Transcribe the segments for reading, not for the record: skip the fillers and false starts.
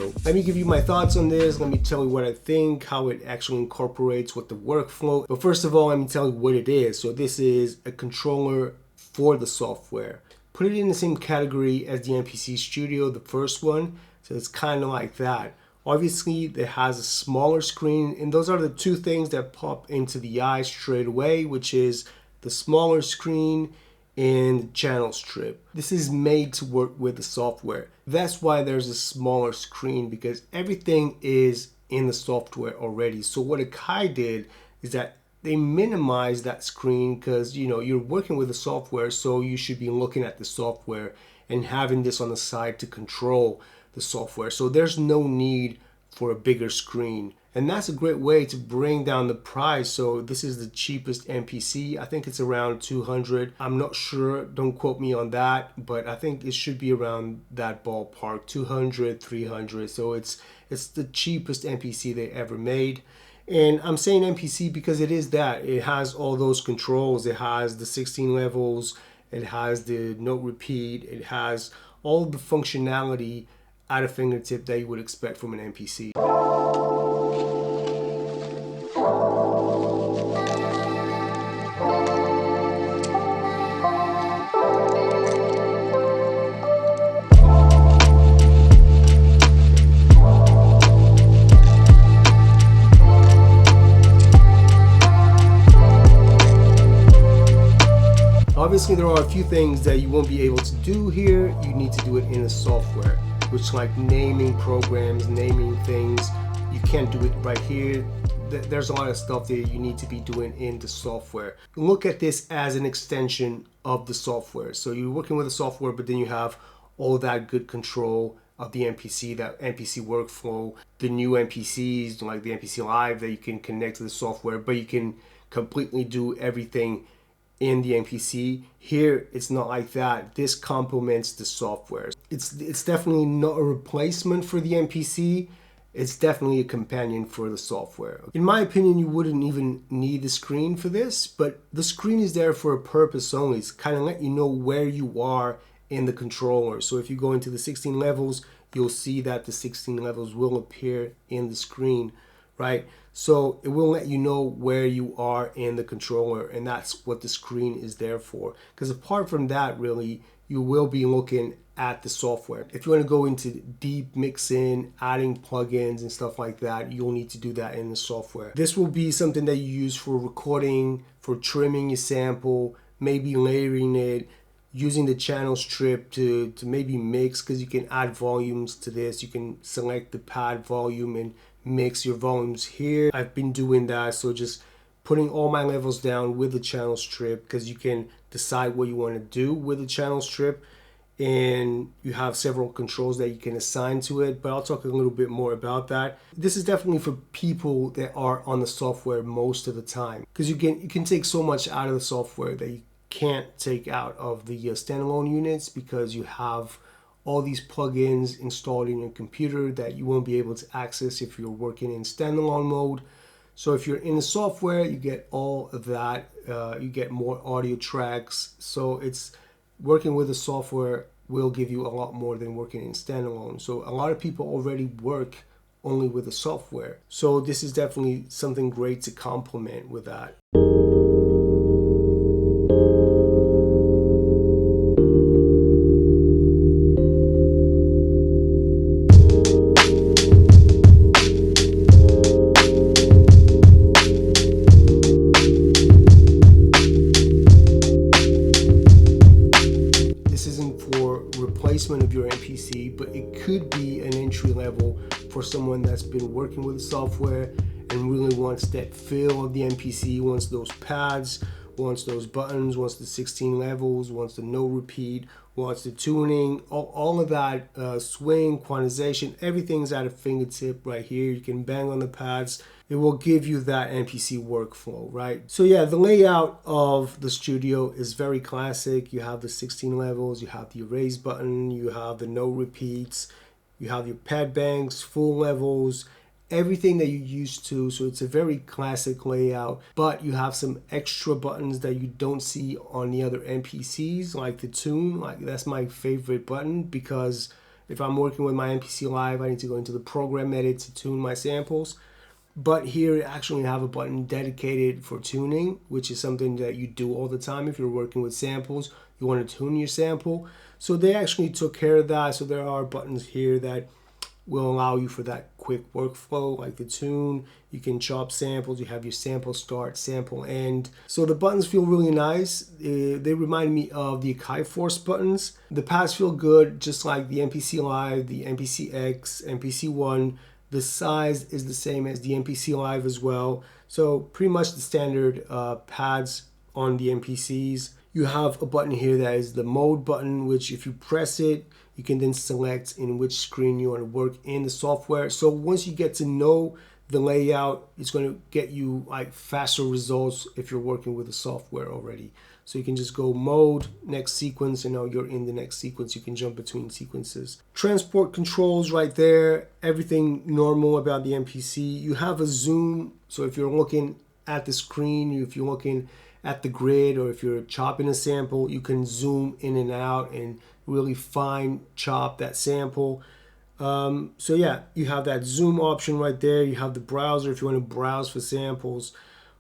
Studio. Let me give you my thoughts on this. Let me tell you what I think, how it actually incorporates with the workflow. But first of all, let me tell you what it is. So this is a controller for the software. Put it in the same category as the MPC Studio, the first one. So it's kind of like that. Obviously, it has a smaller screen, and those are the two things that pop into the eye straight away, which is the smaller screen and channel strip. This is made to work with the software. That's why there's a smaller screen, because everything is in the software already. So what Akai did is that they minimized that screen, because you're working with the software, so you should be looking at the software and having this on the side to control the software. So there's no need for a bigger screen. And that's a great way to bring down the price. So this is the cheapest MPC. I think it's around 200. I'm not sure, don't quote me on that, but I think it should be around that ballpark, 200, 300. So it's the cheapest MPC they ever made. And I'm saying MPC because it is that. It has all those controls. It has the 16 levels. It has the note repeat. It has all the functionality at a fingertip that you would expect from an MPC. Obviously, there are a few things that you won't be able to do here. You need to do it in the software, which like naming programs, naming things. You can't do it right here. There's a lot of stuff that you need to be doing in the software. Look at this as an extension of the software. So you're working with the software, but then you have all that good control of the MPC, that MPC workflow, the new MPCs like the MPC Live that you can connect to the software, but you can completely do everything in the MPC. Here, it's not like that. This complements the software. It's definitely not a replacement for the MPC. It's definitely a companion for the software. In my opinion, you wouldn't even need the screen for this, but the screen is there for a purpose only. It's kind of let you know where you are in the controller. So if you go into the 16 levels, you'll see that the 16 levels will appear in the screen, right? So it will let you know where you are in the controller, and that's what the screen is there for. Because apart from that, really, you will be looking at the software. If you want to go into deep mixing, adding plugins and stuff like that, you'll need to do that in the software. This will be something that you use for recording, for trimming your sample, maybe layering it, using the channel strip to maybe mix, because you can add volumes to this. You can select the pad volume and mix your volumes here. I've been doing that, so just putting all my levels down with the channel strip, because you can decide what you want to do with the channel strip, and you have several controls that you can assign to it, but I'll talk a little bit more about that. This is definitely for people that are on the software most of the time, because you can take so much out of the software that you can't take out of the standalone units, because you have all these plugins installed in your computer that you won't be able to access if you're working in standalone mode. So if you're in the software, you get all of that. You get more audio tracks. So it's working with the software will give you a lot more than working in standalone. So a lot of people already work only with the software. So this is definitely something great to complement with that. Replacement of your MPC, but it could be an entry level for someone that's been working with the software and really wants that feel of the MPC, wants those pads, wants those buttons, wants the 16 levels, wants the no repeat, wants the tuning, all of that, swing, quantization, everything's at a fingertip right here. You can bang on the pads. It will give you that MPC workflow, right? So yeah, the layout of the Studio is very classic. You have the 16 levels, you have the erase button, you have the no repeats, you have your pad bangs, full levels, everything that you're used to. So it's a very classic layout, but you have some extra buttons that you don't see on the other MPCs, like the tune. Like that's my favorite button, because If I'm working with my MPC Live, I need to go into the program edit to tune my samples. But here you actually have a button dedicated for tuning, which is something that you do all the time if you're working with samples. You want to tune your sample. So they actually took care of that. So there are buttons here that will allow you for that quick workflow, like the tune. You can chop samples. You have your sample start, sample end. So the buttons feel really nice. They remind me of the Akai Force buttons. The pads feel good, just like the MPC Live, the MPC X, MPC One. The size is the same as the MPC Live as well. So pretty much the standard pads on the MPCs. You have a button here that is the mode button, which if you press it, you can then select in which screen you want to work in the software. So once you get to know the layout, it's going to get you like faster results if you're working with the software already. So you can just go mode, next sequence, and now you're in the next sequence. You can jump between sequences. Transport controls right there, everything normal about the MPC. You have a zoom, so if you're looking at the screen, if you're looking at the grid, or if you're chopping a sample, you can zoom in and out and really fine chop that sample. So yeah, you have that zoom option right there. You have the browser if you want to browse for samples.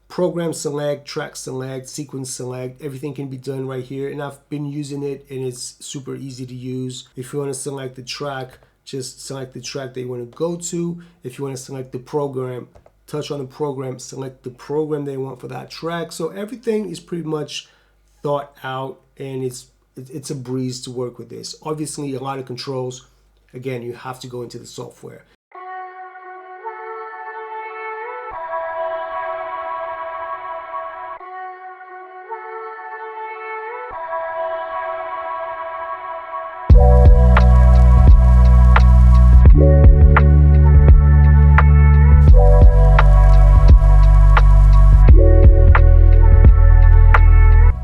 Program select, track select, sequence select, everything can be done right here. And I've been using it and it's super easy to use. If you want to select the track, just select the track that you want to go to. If you want to select the program, touch on the program, select the program they want for that track. So everything is pretty much thought out, and it's a breeze to work with this. Obviously, a lot of controls. Again, you have to go into the software.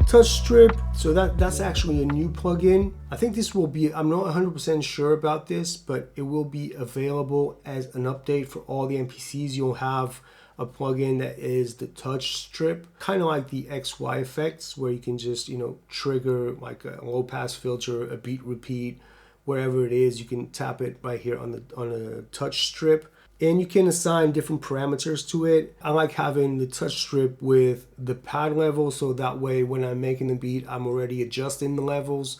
Touch strip, so that's actually a new plugin. I think this will be, I'm not 100% sure about this, but it will be available as an update for all the MPCs. You'll have a plugin that is the touch strip, kind of like the XY effects, where you can just, trigger like a low pass filter, a beat repeat, wherever it is. You can tap it right here on a touch strip. And you can assign different parameters to it. I like having the touch strip with the pad level, so that way when I'm making the beat, I'm already adjusting the levels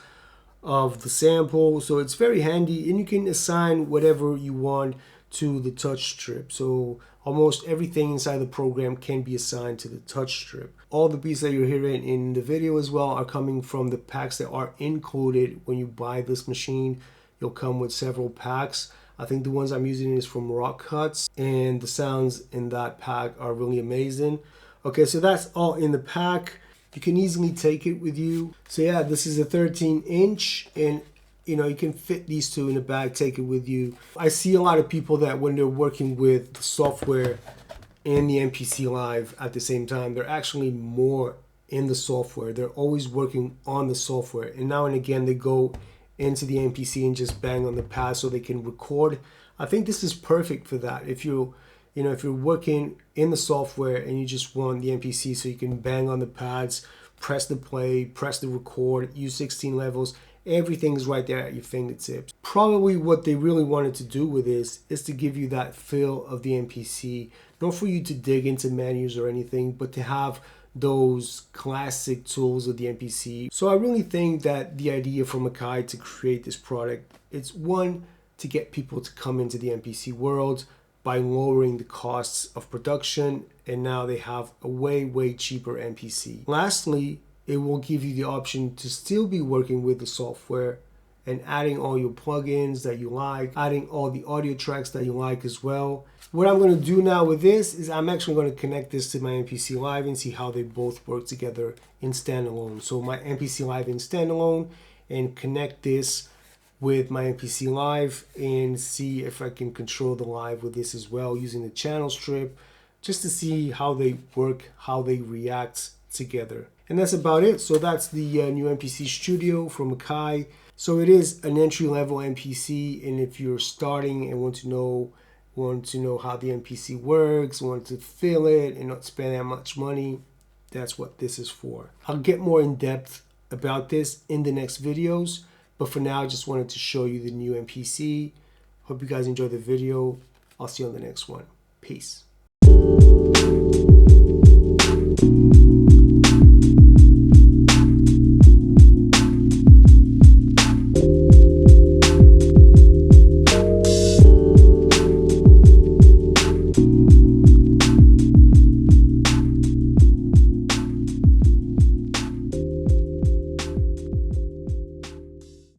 of the sample. So it's very handy, and you can assign whatever you want to the touch strip. So almost everything inside the program can be assigned to the touch strip. All the beats that you're hearing in the video as well are coming from the packs that are included when you buy this machine. You'll come with several packs. I think the ones I'm using is from Rock Cuts, and the sounds in that pack are really amazing. Okay, so that's all in the pack. You can easily take it with you. So yeah, this is a 13-inch, and you can fit these two in the bag, take it with you. I see a lot of people that when they're working with the software and the MPC Live at the same time, they're actually more in the software. They're always working on the software, and now and again they go into the MPC and just bang on the pad so they can record. I think this is perfect for that. If you're working in the software and you just want the MPC so you can bang on the pads, press the play, press the record, use 16 levels, everything's right there at your fingertips. Probably what they really wanted to do with this is to give you that feel of the MPC, not for you to dig into menus or anything, but to have those classic tools of the MPC. So I really think that the idea from Akai to create this product, it's one, to get people to come into the MPC world by lowering the costs of production, and now they have a way cheaper MPC. Lastly, it will give you the option to still be working with the software and adding all your plugins that you like, adding all the audio tracks that you like as well. What I'm going to do now with this is I'm actually going to connect this to my MPC Live and see how they both work together in standalone. So my MPC Live in standalone, and connect this with my MPC Live and see if I can control the live with this as well using the channel strip, just to see how they work, how they react together. And that's about it. So that's the new MPC Studio from Akai. So it is an entry-level MPC, and if you're starting and want to know how the MPC works, want to feel it and not spend that much money, that's what this is for. I'll get more in depth about this in the next videos, But for now, I just wanted to show you the new MPC. Hope you guys enjoyed the video. I'll see you on the next one. Peace.